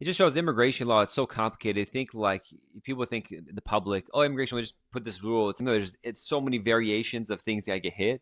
it just shows immigration law. It's so complicated. Think like people think the public, oh, immigration, we just put this rule. It's no, there's it's so many variations of things that get hit,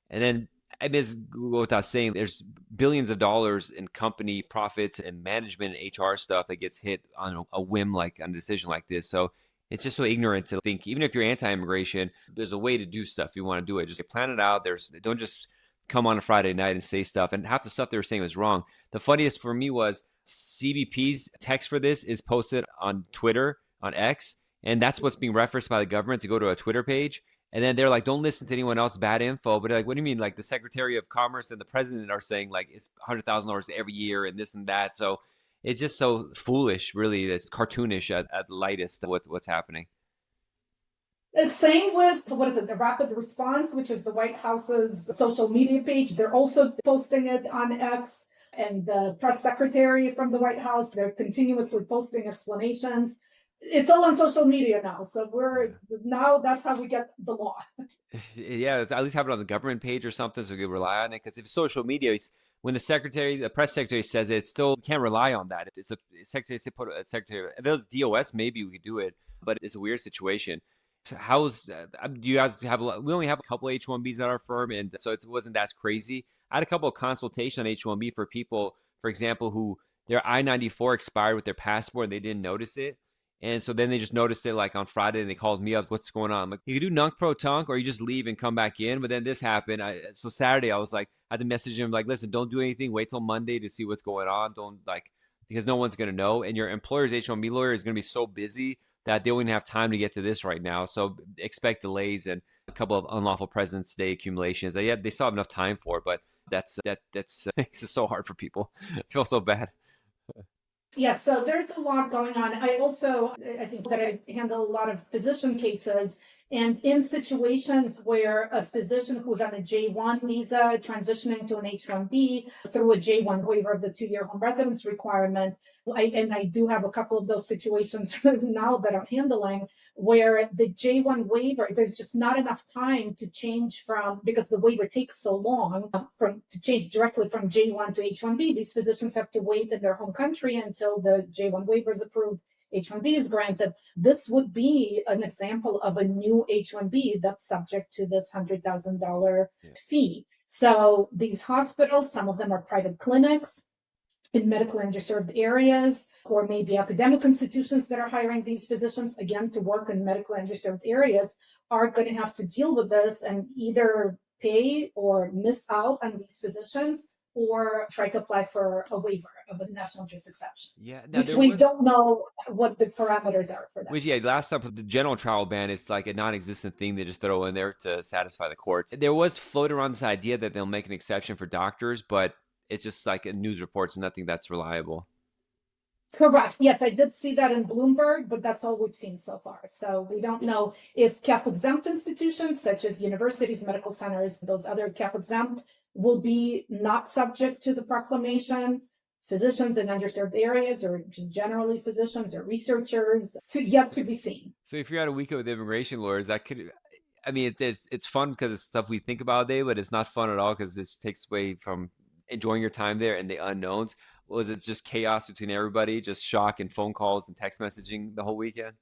and then I mean, it's without saying, there's billions of dollars in company profits and management and HR stuff that gets hit on a whim, like on a decision like this. So it's just so ignorant to think, even if you're anti-immigration, there's a way to do stuff. If you want to do it, just plan it out. There's don't just come on a Friday night and say stuff. And half the stuff they were saying was wrong. The funniest for me was CBP's text for this is posted on Twitter, on X, and that's what's being referenced by the government to go to a Twitter page. And then they're like, don't listen to anyone else bad info. But they're like, what do you mean? Like the Secretary of Commerce and the President are saying like it's $100,000 every year and this and that. So it's just so foolish, really. It's cartoonish at the lightest what's happening. Same with, what is it, the Rapid Response, which is the White House's social media page. They're also posting it on X. And the press secretary from the White House, they're continuously posting explanations. It's all on social media now. So now that's how we get the law. Yeah, at least have it on the government page or something so we can rely on it. Because if social media, when the press secretary says it, it's still you can't rely on that. It's a secretary put a secretary. If it was DOS, maybe we could do it, but it's a weird situation. How's do you guys have? We only have a couple H-1Bs at our firm, and so it wasn't that crazy. I had a couple of consultations on H-1B for people, for example, who their I-94 expired with their passport and they didn't notice it. And so then they just noticed it like on Friday and they called me up. What's going on? I'm like, you can do nunc pro tunc or you just leave and come back in. But then this happened. So Saturday I was like, I had to message him like, listen, don't do anything. Wait till Monday to see what's going on. Don't like, because no one's going to know. And your employer's H-1B lawyer is going to be so busy that they don't even have time to get to this right now. So expect delays and a couple of unlawful President's Day accumulations that they still have enough time for. But that's makes it so hard for people. I feel so bad. Yeah, so there's a lot going on. I think that I handle a lot of physician cases, and in situations where a physician who's on a J1 visa transitioning to an H1B through a J1 waiver of the 2-year home residence requirement, I do have a couple of those situations now that I'm handling where the J1 waiver, there's just not enough time to change because the waiver takes so long to change directly from J1 to H1B. These physicians have to wait in their home country until the J1 waiver is approved, H1B is granted. This would be an example of a new H1B that's subject to this $100,000 fee. So these hospitals, some of them are private clinics in medically underserved areas, or maybe academic institutions that are hiring these physicians, again, to work in medically underserved areas, are going to have to deal with this and either pay or miss out on these physicians or try to apply for a waiver of a national interest exception, which we don't know what the parameters are for that. Which, last time for the general trial ban, it's like a non-existent thing they just throw in there to satisfy the courts. There was floated around this idea that they'll make an exception for doctors, but it's just like in news reports, nothing that's reliable. Correct. Yes, I did see that in Bloomberg, but that's all we've seen so far. So we don't know if cap exempt institutions such as universities, medical centers, those other cap exempt will be not subject to the proclamation. Physicians in underserved areas, or just generally physicians or researchers, yet to be seen. So if you're at a weekend with immigration lawyers, that could, I mean, it's fun because it's stuff we think about all day, but it's not fun at all because this takes away from enjoying your time there and the unknowns. Was it just chaos between everybody, just shock and phone calls and text messaging the whole weekend?